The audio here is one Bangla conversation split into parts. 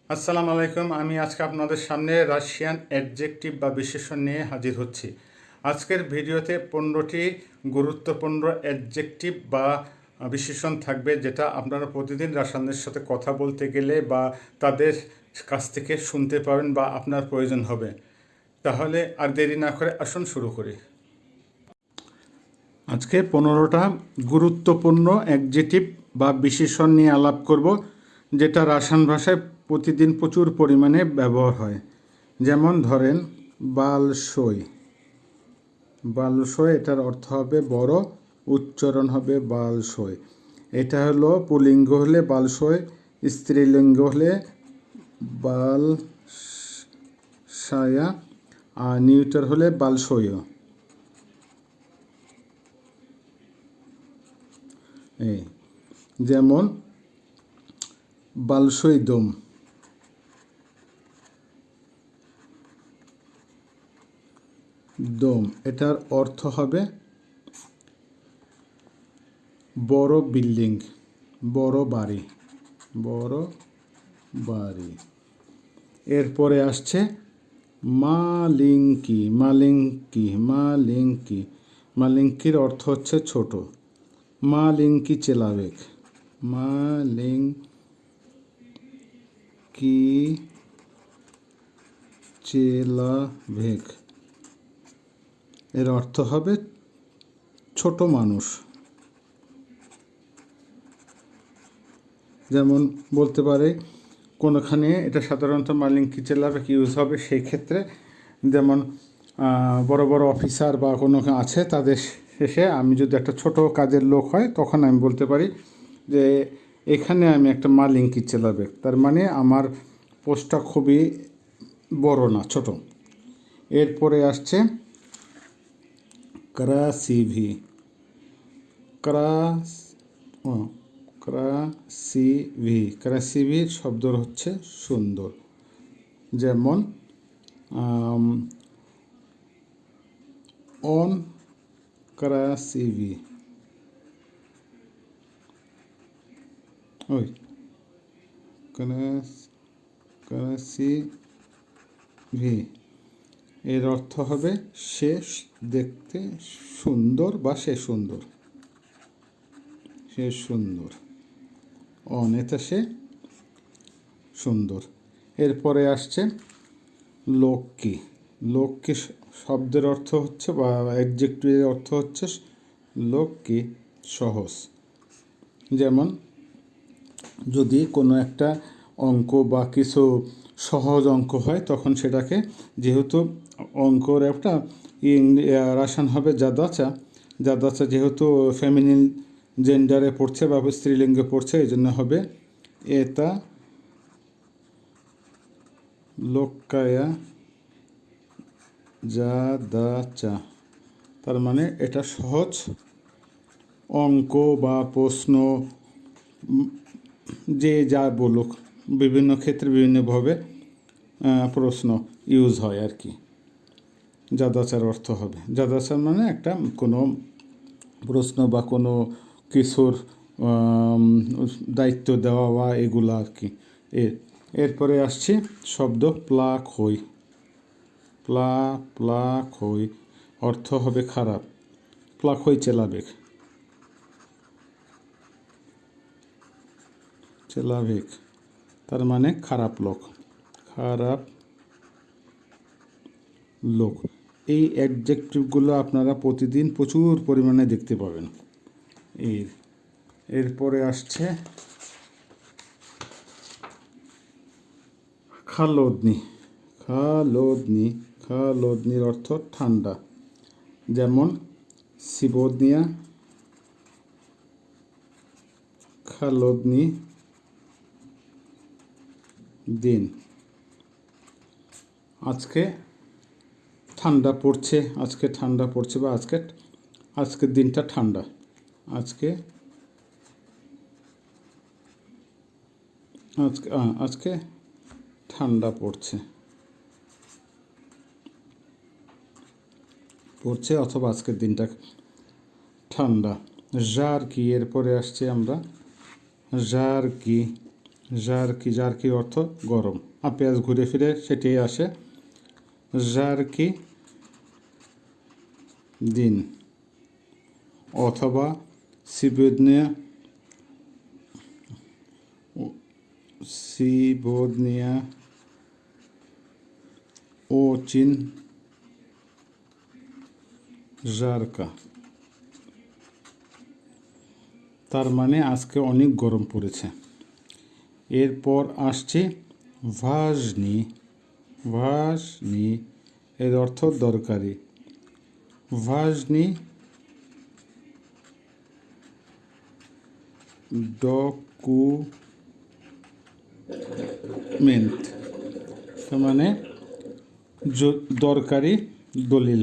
আসসালামু আলাইকুম। আমি আজকে আপনাদের সামনে রাশিয়ান অ্যাডজেক্টিভ বা বিশেষণ নিয়ে হাজির হচ্ছি। আজকের ভিডিওতে 15টি গুরুত্বপূর্ণ অ্যাডজেক্টিভ বা বিশেষণ থাকবে, যেটা আপনারা প্রতিদিন রাশিয়ানদের সাথে কথা বলতে গেলে বা তাদের কাছ থেকে শুনতে পাবেন বা আপনার প্রয়োজন হবে। তাহলে আর দেরি না করে আসুন শুরু করি। আজকে 15টা গুরুত্বপূর্ণ অ্যাডজেক্টিভ বা বিশেষণ নিয়ে আলাপ করব, যেটা রাশিয়ান ভাষায় প্রতিদিন প্রচুর পরিমাণে ব্যবহার হয়। যেমন ধরেন বালসই। বালসই এটার অর্থ হবে বড়, উচ্চারণ হবে বালসই। এটা হলো পুল্লিঙ্গ হলে বালসই, স্ত্রীলিঙ্গ হলে বালসায়া, আর নিউটার হলে বালসয়। এই যেমন বালসই দম। দম এটার অর্থ হবে বড় বিল্ডিং, বড় বাড়ি, বড় বাড়ি। এরপরে আসছে মালিঙ্কি। মালিঙ্কি মালিঙ্কি মালিঙ্কির অর্থ হচ্ছে ছোট। মালিঙ্কি চেলাবেক। মালিঙ্কি চেলাবেক এর অর্থ হবে ছোট মানুষ। যেমন বলতে পারে কোনোখানে, এটা সাধারণত মালিঙ্কি চেলাবেক ইউজ হবে সেই ক্ষেত্রে, যেমন বড় বড় অফিসার বা কোনো আছে, তাদের শেষে আমি যদি একটা ছোট কাজের লোক হয়, তখন আমি বলতে পারি যে এখানে আমি একটা মালিঙ্কি চেলাবেক, তার মানে আমার পোস্টটা খুবই বড় না, ছোট। এরপরে আসছে ক্রাসিভি। ক্রাসিভির শব্দ হচ্ছে সুন্দর। যেমন অন ক্রাসিভি, ওই ক্রাসিভি এর অর্থ হবে সে দেখতে সুন্দর বা সে সুন্দর, সে সুন্দর। অনেতা সে সুন্দর। এরপরে আসছে লক্ষ্মী। লক্ষ্মী শব্দের অর্থ হচ্ছে বা অ্যাডজেক্টিভের অর্থ হচ্ছে লক্ষ্মী, সহজ। যেমন যদি কোনো একটা অঙ্ক বা কিছু সহজ অঙ্ক হয়, তখন সেটাকে, যেহেতু অঙ্কর একটা রাশিয়ান হবে জাদাচা, জাদাচা যেহেতু ফেমিনিন জেন্ডারে পড়ছে বা স্ত্রীলিঙ্গে পড়ছে, এই জন্য হবে এটা লোকায়া জাদাচা। তার মানে এটা সহজ অঙ্ক বা প্রশ্ন, যে যা বলুক, বিভিন্ন ক্ষেত্রে বিভিন্নভাবে প্রশ্ন ইউজ হয় আর কি। জাদাচার অর্থ হবে, জাদাচার মানে একটা কোনো প্রশ্ন বা কোনো কিছুর দায়িত্ব দেওয়া বা এগুলো আর কি। এরপরে আসছে শব্দ প্লাক হই। প্লাক হই অর্থ হবে খারাপ। প্লাক হই চেলাবেক। চেলাবেক তার মানে খারাপ লোক, খারাপ লোক। এই অ্যাডজেক্টিভগুলো আপনারা প্রতিদিন প্রচুর পরিমাণে দেখতে পাবেন। এরপরে আসছে খালোদনি। খালোদনির অর্থ ঠান্ডা। যেমন সিবোদনিয়া খালোদনি দিন। আজকে ঠান্ডা পড়ছে, আজকে ঠান্ডা পড়ছে বা আজকের দিনটা ঠান্ডা। আজকে ঠান্ডা পড়ছে অথবা আজকের দিনটা ঠান্ডা। জার কি। এরপরে আসছে আমরা জার কি। জারকি অর্থ গরম, পেঁয়াজ ঘুরে ফিরে সেটাই আসে। জারকি দিন, অথবা সিবোদনিয়া ওচিন জারকা, তার মানে আজকে অনেক গরম পড়েছে। এরপর আসছে ভাজনি, এর অর্থ দরকারি। ভাজনি ডকুমেন্ট, তার মানে দরকারি দলিল,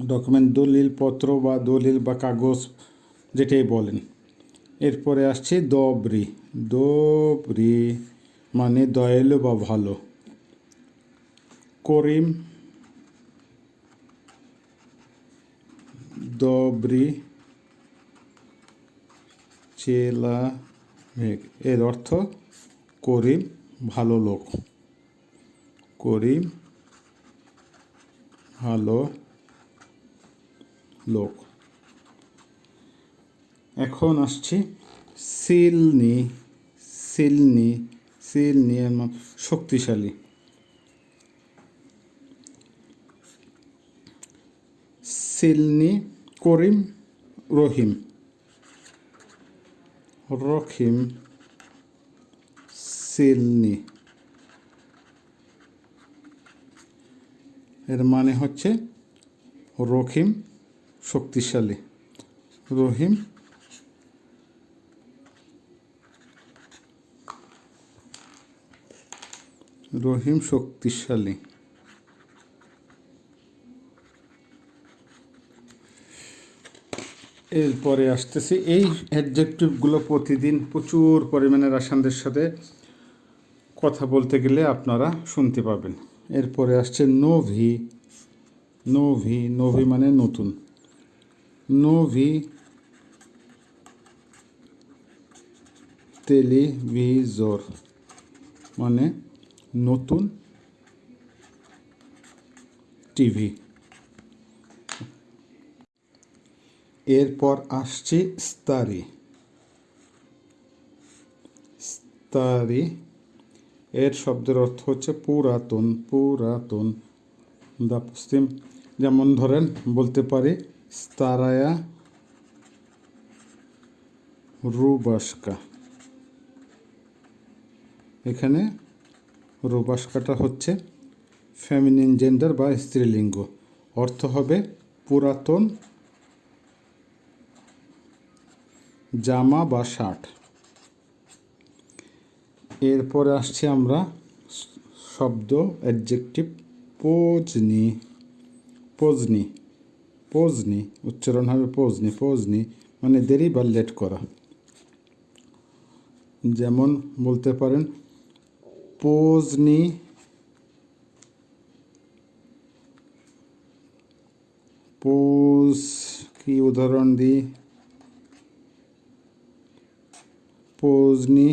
ডকুমেন্ট, দলিল পত্র বা দলিল বা কাগজ যেটাই বলেন। এরপরে আসছে দবরি মানে দয়ালু বা ভালো। করিম দবরি চেলাভেক, এর অর্থ করিম ভালো লোক। করিম ভালো লোক। এখন আসছি সিলনি শক্তিশালী। সিলনি করিম রহিম সিলনি, এর মানে হচ্ছে রহিম শক্তিশালী, রহিম শক্তিশালী। এরপরে আসতেছে এই অ্যাডজেক্টিভগুলো প্রতিদিন প্রচুর পরিমাণে রাসায়নদের সাথে কথা বলতে গেলে আপনারা শুনতে পাবেন। এরপরে আসছে নোভি মানে নতুন। নোভি টেলিভিজর মানে নতুন টিভি। এরপর আসছে স্তারি, এর শব্দের অর্থ হচ্ছে পুরাতন। দা পশ্চিম, যেমন ধরেন বলতে পারি স্তারায়া রুবাস্কা, এখানে রুবাস্কাটা হচ্ছে ফেমিনিন জেন্ডার বা স্ত্রীলিঙ্গ, অর্থ হবে পুরাতন জামা বা শার্ট। এরপরে আসছে আমরা শব্দ অ্যাডজেক্টিভ পোজনি, উচ্চারণ হবে পোজনি মানে দেরি বা লেট করা। যেমন বলতে পারেন পোজনি কি উদাহরণ দিই, পোজনি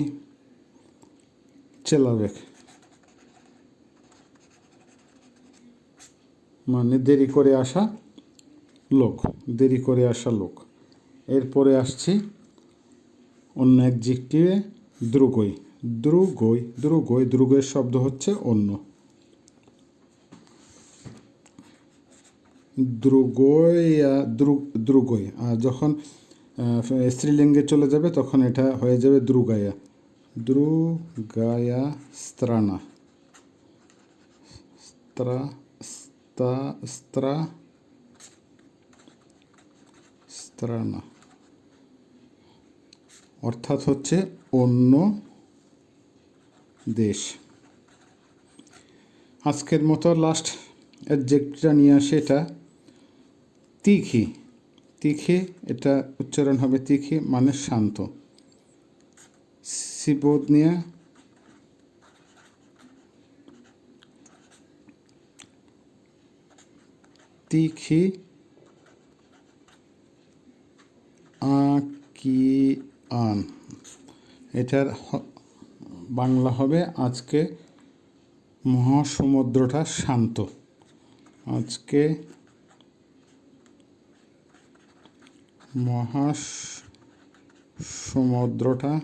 চেলাবেক মানে দেরি করে আসা লোক। এরপরে আসছি অন্য অ্যাডজেক্টিভে দ্রুগই শব্দ হচ্ছে অন্য। দ্রুগই আর যখন স্ত্রীলিঙ্গে চলে যাবে তখন এটা হয়ে যাবে দ্রুগায়া স্ত্রানা, স্ত্রানা অর্থাৎ হচ্ছে অন্য দেশ। আজকের মতো লাস্ট অ্যাডজেক্টিভটা নিয়ে আসে, এটা তিখি, এটা উচ্চারণ হবে তিখি মানে শান্ত। সিবোদনিয়া তিখি আকিয়ান, এটার বাংলা হবে আজকে মহাসমুদ্রটা শান্ত। আজকে মহাসমুদ্রটা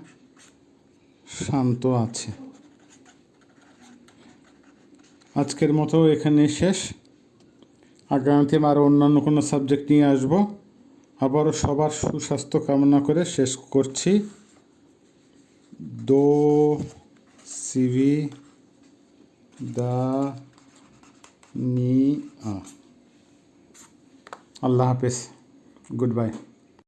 শান্ত আছে। আজকের মতো এখানে শেষ। আগামীতে আরও অন্যান্য কোনো সাবজেক্ট নিয়ে আসবো। আবারও সবার সুস্বাস্থ্য কামনা করে শেষ করছি। দো সিভি দা নি আল্লাহ হাফেজ, গুড বাই।